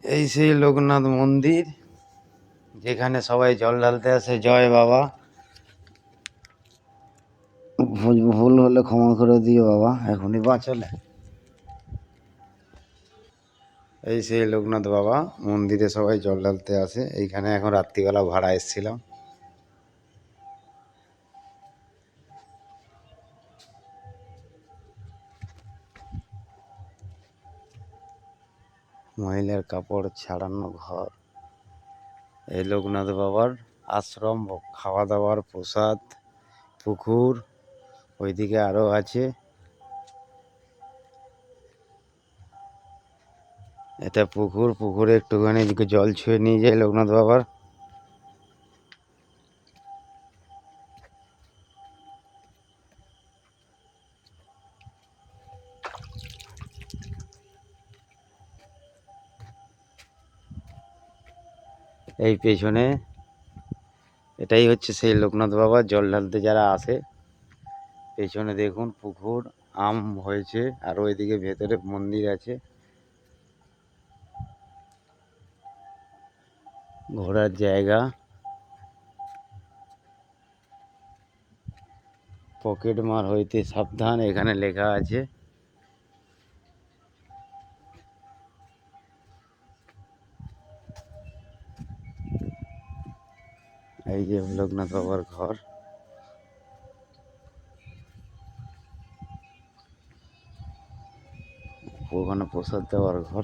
এই সেই লোকনাথ মন্দির, যেখানে সবাই জল ঢালতে আসে। জয় বাবা। ভুল হলে ক্ষমা করে দিও বাবা, এখনই বাঁচালে। এই সেই লোকনাথ বাবা মন্দিরে সবাই জল ঢালতে আসে। এইখানে এখন রাত্রিবেলা ভাড়া এসেছিলাম। মহিলার কাপড় ছাড়ানো ঘর। এই লোকনাথ বাবার আশ্রম, খাওয়া দাওয়ার প্রসাদ, পুকুর ওইদিকে আরও আছে। এটা পুকুর, পুকুরে একটুখানি জল ছুঁয়ে নিয়ে যায় লোকনাথ বাবার। এই পেছনে এটাই হচ্ছে সেই লোকনাথ বাবা জল ঢালতে যারা আসে। পেছনে দেখুন পুকুর, আম হয়েছে, আর ওইদিকে ভেতরে মন্দির আছে। ঘোরার জায়গা। পকেট মার হইতে সাবধান, এখানে লেখা আছে। এই যে লোকনাথ বাবার ঘর। ওখানে প্রসাদ দেওয়ার ঘর।